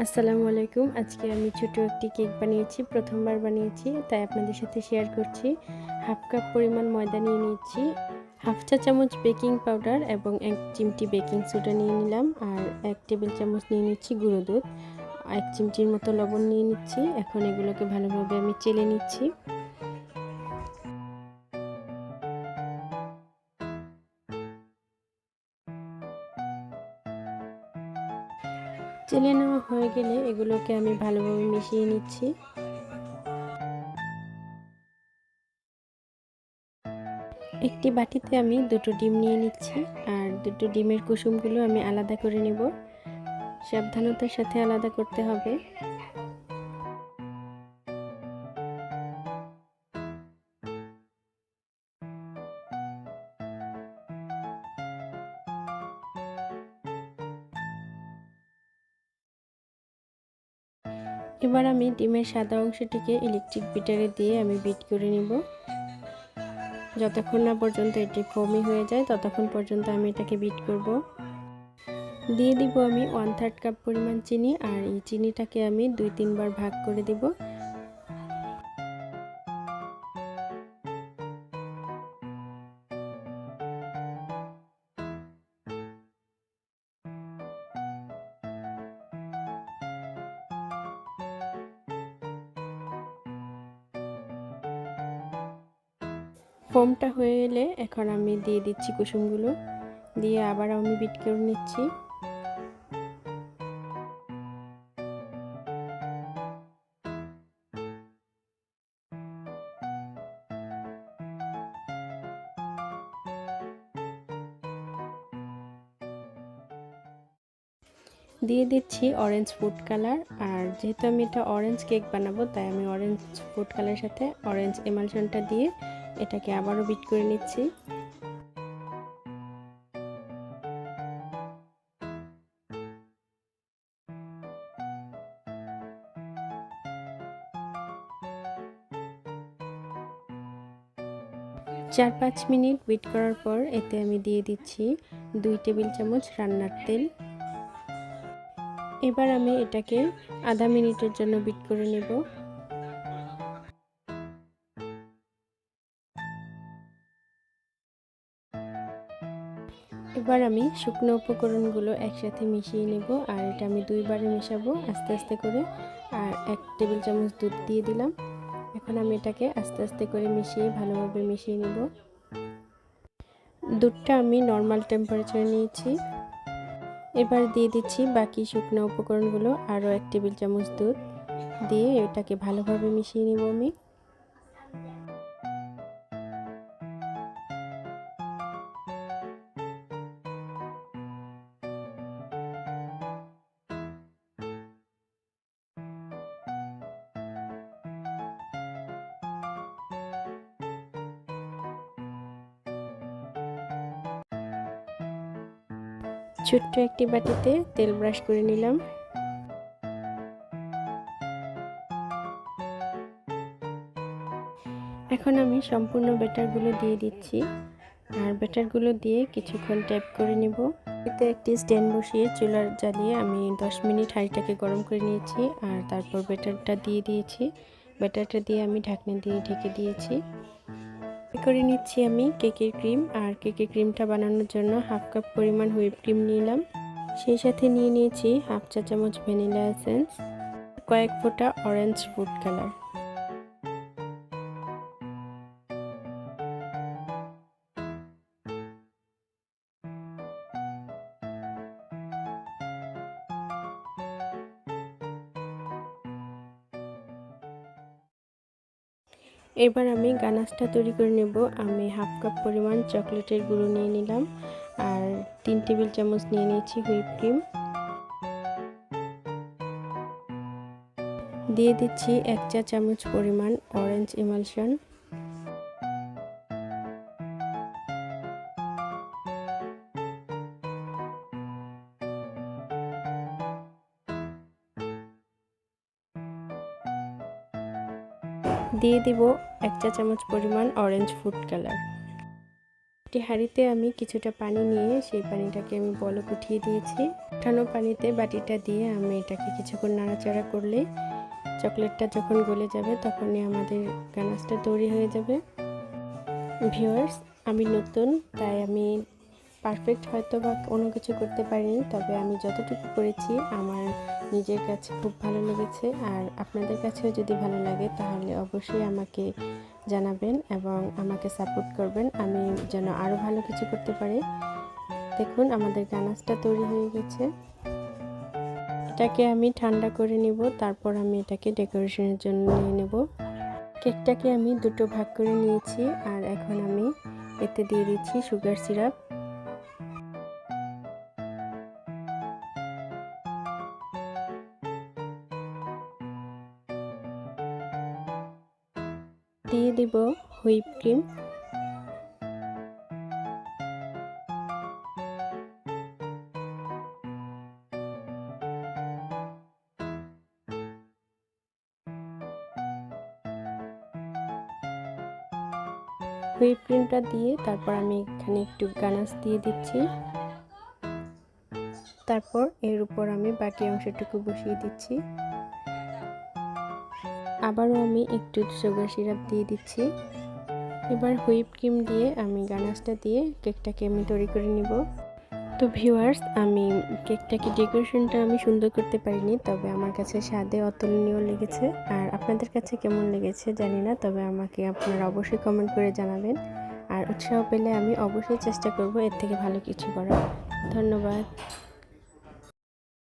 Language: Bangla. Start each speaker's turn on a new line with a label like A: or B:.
A: আসসালামু আলাইকুম। আজকে আমি ছোট একটি কেক বানিয়েছি, প্রথমবার বানিয়েছি, তাই আপনাদের সাথে শেয়ার করছি। হাফ কাপ পরিমাণ ময়দা নিয়ে নিয়েছি, হাফ চা চামচ বেকিং পাউডার এবং 1 চিমটি বেকিং সোডা নিয়ে নিলাম, আর 1 টেবিল চামচ নিয়ে নিচ্ছি গুঁড়ো দুধ, 1 চিমটির মতো লবণ নিয়ে নিচ্ছি। এখন এগুলোকে ভালোভাবে আমি চেলে নিচ্ছি। চেলে নেওয়া হয়ে গেলে এগুলোকে আমি ভালোভাবে মিশিয়ে নিচ্ছি। একটি বাটিতে আমি 2টো ডিম নিয়ে নিচ্ছি, আর 2টো ডিমের কুসুমগুলো আমি আলাদা করে নেব। সাবধানতার সাথে আলাদা করতে হবে। এবার আমি ডিমের সাদা অংশটিকে ইলেকট্রিক বিটারে দিয়ে আমি বিট করে নিব। যতক্ষণ না পর্যন্ত এটি ফোমি হয়ে যায় ততক্ষণ পর্যন্ত আমি এটাকে বিট করব। দিয়ে দিব আমি 1/3 কাপ পরিমাণ চিনি, আর এই চিনিটাকে আমি 2-3 বার ভাগ করে দিব। ফোমটা হয়ে এলে এখন আমি দিয়ে দিচ্ছি কুসুমগুলো, দিয়ে আবার আমি বিট করে নিচ্ছি। দিয়ে দিচ্ছি অরেঞ্জ ফুড কালার, আর যেহেতু আমি এটা অরেঞ্জ কেক বানাবো তাই আমি অরেঞ্জ ফুড কালারের সাথে অরেঞ্জ এমালশনটা দিয়ে এটাকে আবারও বিট করে নিচ্ছি। চার 5 মিনিট বিট করার পর এতে আমি দিয়ে দিচ্ছি 2 টেবিল চামচ রান্নার তেল। এবার আমি এটাকে আধা মিনিটের জন্য বিট করে নেব। এবার আমি শুকনো উপকরণগুলো একসাথে মিশিয়ে নেব, আর এটা আমি 2 বারে মেশাবো আস্তে আস্তে করে। আর 1 টেবিল চামচ দুধ দিয়ে দিলাম। এখন আমি এটাকে আস্তে আস্তে করে মিশিয়ে ভালোভাবে মিশিয়ে নেব। দুধটা আমি নর্মাল টেম্পারেচারে নিয়েছি। এবার দিয়ে দিচ্ছি বাকি শুকনো উপকরণগুলো, আরও 1 টেবিল চামচ দুধ দিয়ে এটাকে ভালোভাবে মিশিয়ে নেব আমি। ছোট্ট একটি বাটিতে তেল ব্রাশ করে নিলাম। এখন আমি সম্পূর্ণ ব্যাটারগুলো দিয়ে দিচ্ছি, আর ব্যাটারগুলো দিয়ে কিছুক্ষণ ট্যাপ করে নেব। এতে একটি স্ট্যান্ড বসিয়ে চুলার জ্বালিয়ে আমি 10 মিনিট হাঁড়িটাকে গরম করে নিয়েছি, আর তারপর ব্যাটারটা দিয়ে দিয়েছি। ব্যাটারটা দিয়ে আমি ঢাকনা দিয়ে ঢেকে দিয়েছি। করে নিচ্ছি আমি কেকের ক্রিম, আর কেকের ক্রিমটা বানানোর জন্য হাফ কাপ পরিমাণ হুইপ ক্রিম নিলাম। সেই সাথে নিয়ে নিয়েছি হাফ চা চামচ ভ্যানিলা এসেন্স, কয়েক ফোঁটা অরেঞ্জ ফুড কালার। এবার আমি গানাশটা তৈরি করে নেব। আমি হাফ কাপ পরিমাণ চকলেটের গুঁড়ো নিয়ে নিলাম, আর 3 টেবিল চামচ নিয়ে নিয়েছি হুইপ ক্রিম। দিয়ে দিচ্ছি 1 চা চামচ পরিমাণ অরেঞ্জ এমালশন। দিয়ে দিব 1 চা চামচ পরিমাণ অরেঞ্জ ফুড কালার। একটি হাঁড়িতে আমি কিছুটা পানি নিয়ে সেই পানিটাকে আমি বলক উঠিয়ে দিয়েছি। উঠানো পানিতে বাটিটা দিয়ে আমি এটাকে কিছুক্ষণ নাড়াচাড়া করলে চকলেটটা যখন গলে যাবে তখনই আমাদের গানাশটা তৈরি হয়ে যাবে। ভিউয়ার্স, আমি নতুন, তাই আমি পারফেক্ট হয়তো বা কোনো কিছু করতে পারিনি, তবে আমি যতটুকু করেছি আমার নিজের কাছে খুব ভালো লেগেছে। আর আপনাদের কাছেও যদি ভালো লাগে তাহলে অবশ্যই আমাকে জানাবেন এবং আমাকে সাপোর্ট করবেন, আমি যেন আরও ভালো কিছু করতে পারি। দেখুন আমাদের গানাশটা তৈরি হয়ে গেছে। এটাকে আমি ঠান্ডা করে নিব, তারপর আমি এটাকে ডেকোরেশনের জন্য নিয়ে নেব। কেকটাকে আমি দুটো ভাগ করে নিয়েছি আর এখন আমি এতে দিয়ে দিচ্ছি সুগার সিরাপ। দিয়ে দিব হুইপ ক্রিম। হুইপ ক্রিমটা দিয়ে তারপর আমি এখানে একটু গানাশ দিয়ে দিচ্ছি। তারপর এর উপর আমি বাকি অংশটুকু বসিয়ে দিচ্ছি। আবারও আমি একটু সুগার সিরাপ দিয়ে দিচ্ছি। এবার হুইপ ক্রিম দিয়ে আমি গানাশটা দিয়ে কেকটাকে আমি তৈরি করে নিব। তো ভিউয়ার্স, আমি কেকটাকে ডেকোরেশনটা আমি সুন্দর করতে পারিনি, তবে আমার কাছে স্বাদে অতুলনীয় লেগেছে। আর আপনাদের কাছে কেমন লেগেছে জানি না, তবে আমাকে আপনারা অবশ্যই কমেন্ট করে জানাবেন। আর উৎসাহ পেলে আমি অবশ্যই চেষ্টা করব এর থেকে ভালো কিছু করার। ধন্যবাদ।